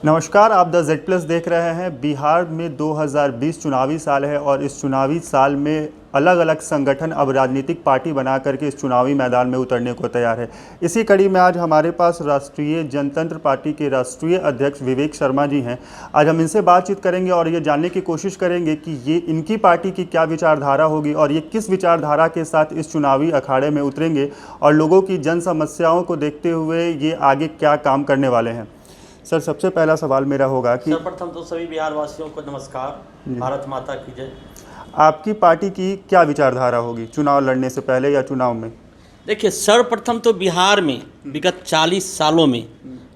नमस्कार, आप the Z plus देख रहे हैं। बिहार में 2020 चुनावी साल है और इस चुनावी साल में अलग अलग संगठन अब राजनीतिक पार्टी बना करके इस चुनावी मैदान में उतरने को तैयार है। इसी कड़ी में आज हमारे पास राष्ट्रीय जनतंत्र पार्टी के राष्ट्रीय अध्यक्ष विवेक शर्मा जी हैं। आज हम इनसे बातचीत करेंगे और ये जानने की कोशिश करेंगे कि ये इनकी पार्टी की क्या विचारधारा होगी और ये किस विचारधारा के साथ इस चुनावी अखाड़े में उतरेंगे और लोगों की जन समस्याओं को देखते हुए ये आगे क्या काम करने वाले हैं। सर, सबसे पहला सवाल मेरा होगा कि सर्वप्रथम तो सभी बिहार वासियों को नमस्कार, भारत माता की जय। आपकी पार्टी की क्या विचारधारा होगी चुनाव लड़ने से पहले या चुनाव में? देखिए, सर्वप्रथम तो बिहार में विगत 40 सालों में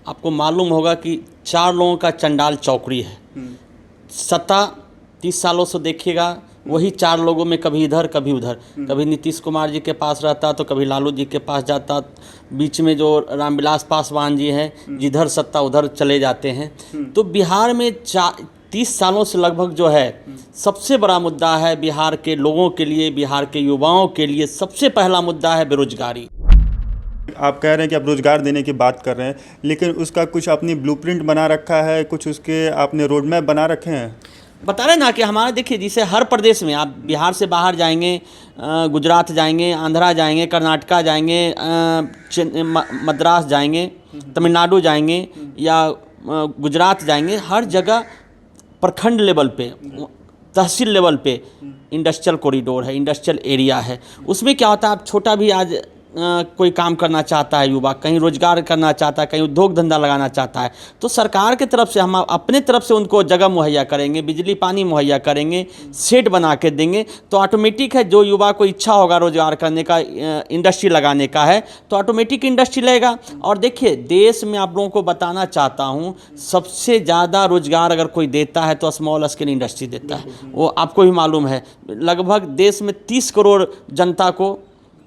आपको मालूम होगा कि 4 लोगों का चंडाल चौकड़ी है। सत्ता 30 सालों से देखिएगा, वही 4 लोगों में कभी इधर कभी उधर, कभी नीतीश कुमार जी के पास रहता तो कभी लालू जी के पास जाता, बीच में जो रामविलास पासवान जी हैं जिधर सत्ता उधर चले जाते हैं। तो बिहार में 30 सालों से लगभग जो है सबसे बड़ा मुद्दा है बिहार के लोगों के लिए, बिहार के युवाओं के लिए सबसे पहला मुद्दा है बेरोजगारी। आप कह रहे हैं कि आप रोजगार देने की बात कर रहे हैं, लेकिन उसका कुछ अपनी ब्लूप्रिंट बना रखा है, कुछ उसके आपने रोड मैप बना रखे हैं? बता रहे ना कि हमारा देखिए, जिसे हर प्रदेश में आप बिहार से बाहर जाएंगे, गुजरात जाएंगे, आंध्रा जाएंगे, कर्नाटका जाएंगे, मद्रास जाएंगे, तमिलनाडु जाएंगे या गुजरात जाएंगे, हर जगह प्रखंड लेवल पे, तहसील लेवल पे इंडस्ट्रियल कॉरिडोर है, इंडस्ट्रियल एरिया है। उसमें क्या होता है, आप छोटा भी आज कोई काम करना चाहता है युवा, कहीं रोजगार करना चाहता है, कहीं उद्योग धंधा लगाना चाहता है, तो सरकार की तरफ से हम अपने तरफ से उनको जगह मुहैया करेंगे, बिजली पानी मुहैया करेंगे, सेट बना के देंगे। तो ऑटोमेटिक है, जो युवा को इच्छा होगा रोजगार करने का, इंडस्ट्री लगाने का है, तो ऑटोमेटिक इंडस्ट्री लेगा। और देखिए, देश में आप लोगों को बताना चाहता हूँ, सबसे ज़्यादा रोजगार अगर कोई देता है तो स्मॉल स्केल इंडस्ट्री देता है। वो आपको भी मालूम है, लगभग देश में 30 करोड़ जनता को,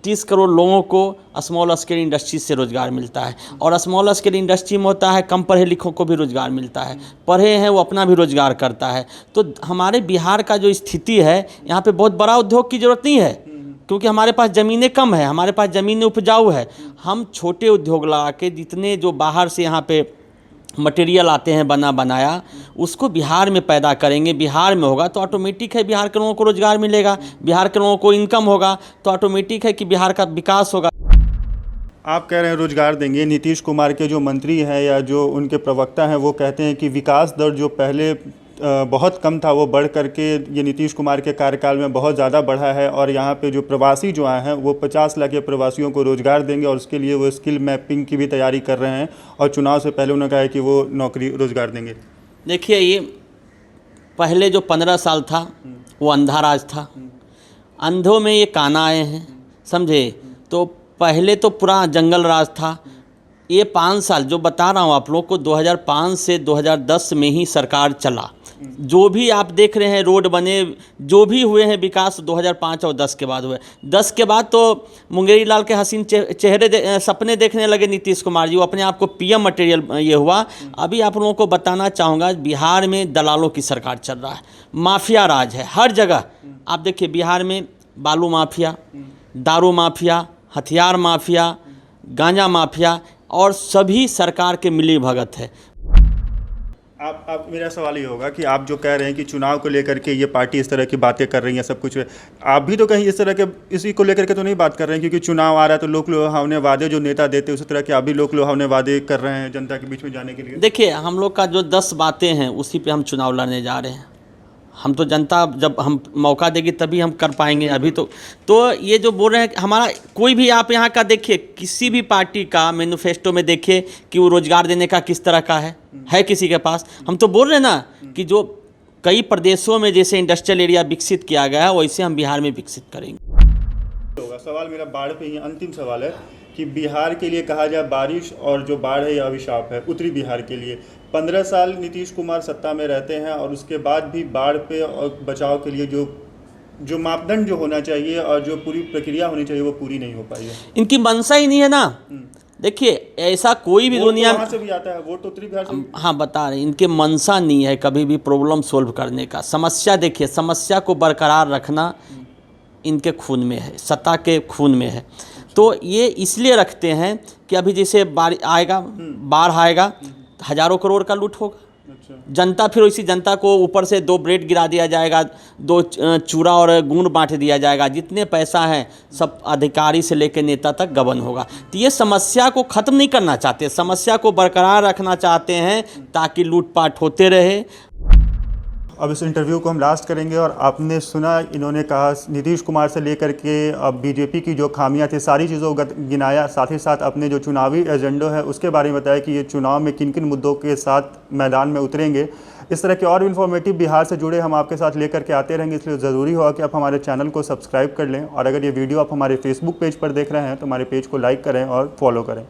30 करोड़ लोगों को स्मॉल स्केल इंडस्ट्री से रोज़गार मिलता है। और स्मॉल स्केल इंडस्ट्री में होता है, कम पढ़े लिखों को भी रोज़गार मिलता है, पढ़े हैं वो अपना भी रोज़गार करता है। तो हमारे बिहार का जो स्थिति है, यहाँ पे बहुत बड़ा उद्योग की ज़रूरत नहीं है, क्योंकि हमारे पास ज़मीनें कम है, हमारे पास ज़मीनें उपजाऊ है। हम छोटे उद्योग लगा के, जितने जो बाहर से यहाँ पे मटेरियल आते हैं बना बनाया, उसको बिहार में पैदा करेंगे, बिहार में होगा तो ऑटोमेटिक है बिहार के लोगों को रोज़गार मिलेगा, बिहार के लोगों को इनकम होगा, तो ऑटोमेटिक है कि बिहार का विकास होगा। आप कह रहे हैं रोजगार देंगे। नीतीश कुमार के जो मंत्री हैं या जो उनके प्रवक्ता हैं वो कहते हैं कि विकास दर जो पहले बहुत कम था वो बढ़ करके ये नीतीश कुमार के कार्यकाल में बहुत ज़्यादा बढ़ा है और यहाँ पे जो प्रवासी जो आए हैं वो 50 लाख के प्रवासियों को रोज़गार देंगे और उसके लिए वो स्किल मैपिंग की भी तैयारी कर रहे हैं और चुनाव से पहले उन्होंने कहा है कि वो नौकरी रोज़गार देंगे। देखिए, ये पहले जो 15 साल था वो अंधा राज था, अंधों में ये काना आए हैं, समझे। तो पहले तो पूरा जंगल राज था। ये 5 साल जो बता रहा हूँ आप लोग को, 2005 से 2010 में ही सरकार चला। जो भी आप देख रहे हैं रोड बने, जो भी हुए हैं विकास, 2005 और 10 के बाद हुए। 10 के बाद तो मुंगेरी लाल के हसीन चेहरे सपने देखने लगे नीतीश कुमार जी, वो अपने आप को पीएम मटेरियल ये हुआ। अभी आप लोगों को बताना चाहूँगा, बिहार में दलालों की सरकार चल रहा है, माफिया राज है हर जगह। आप देखिए, बिहार में बालू माफिया, दारू माफिया, हथियार माफिया, गांजा माफिया और सभी सरकार के मिली भगत है। आप मेरा सवाल ये होगा कि आप जो कह रहे हैं कि चुनाव को लेकर के ये पार्टी इस तरह की बातें कर रही है, सब कुछ है, आप भी तो कहीं इस तरह के इसी को लेकर के तो नहीं बात कर रहे हैं? क्योंकि चुनाव आ रहा है तो लोक लुभावने वादे जो नेता देते हैं उसी तरह के आप भी लोक लुभावने वादे कर रहे हैं जनता के बीच में जाने के लिए। देखिए, हम लोग का जो 10 बातें हैं उसी पे हम चुनाव लड़ने जा रहे हैं। हम तो जनता जब हम मौका देगी तभी हम कर पाएंगे। अभी तो ये जो बोल रहे हैं, हमारा कोई भी आप यहाँ का देखिए, किसी भी पार्टी का मैनिफेस्टो में देखिए कि वो रोजगार देने का किस तरह का है किसी के पास? हम तो बोल रहे हैं ना कि जो कई प्रदेशों में जैसे इंडस्ट्रियल एरिया विकसित किया गया है, वैसे हम बिहार में विकसित करेंगे। सवाल मेरा बाढ़ पे ही अंतिम सवाल है कि बिहार के लिए कहा जाए बारिश और जो बाढ़ है यह अभिशाप है उत्तरी बिहार के लिए। 15 साल नीतीश कुमार सत्ता में रहते हैं और उसके बाद भी बाढ़ पे और बचाव के लिए जो मापदंड जो होना चाहिए और जो पूरी प्रक्रिया होनी चाहिए वो पूरी नहीं हो पाई है। इनकी मंशा ही नहीं है ना। देखिए, ऐसा कोई भी दुनिया में से भी आता है, वोट तो उत्तरी बिहार से। हाँ, बता रहे, इनके मंशा नहीं है कभी भी प्रॉब्लम सोल्व करने का। समस्या देखिए, समस्या को बरकरार रखना इनके खून में है, सत्ता के खून में है। तो ये इसलिए रखते हैं कि अभी जैसे बाढ़ आएगा, हज़ारों करोड़ का लूट होगा। जनता फिर इसी जनता को ऊपर से 2 ब्रेड गिरा दिया जाएगा, 2 चूड़ा और गुड़ बांट दिया जाएगा, जितने पैसा है सब अधिकारी से लेकर नेता तक गबन होगा। तो ये समस्या को ख़त्म नहीं करना चाहते, समस्या को बरकरार रखना चाहते हैं ताकि लूटपाट होते रहे। अब इस इंटरव्यू को हम लास्ट करेंगे और आपने सुना इन्होंने कहा नीतीश कुमार से लेकर के अब बीजेपी की जो खामियां थी सारी चीज़ों को गिनाया, साथ ही साथ अपने जो चुनावी एजेंडो है उसके बारे में बताया कि ये चुनाव में किन किन मुद्दों के साथ मैदान में उतरेंगे। इस तरह के और इन्फॉर्मेटिव बिहार से जुड़े हम आपके साथ लेकर के आते रहेंगे, इसलिए ज़रूरी होगा कि आप हमारे चैनल को सब्सक्राइब कर लें और अगर ये वीडियो आप हमारे फेसबुक पेज पर देख रहे हैं तो हमारे पेज को लाइक करें और फॉलो करें।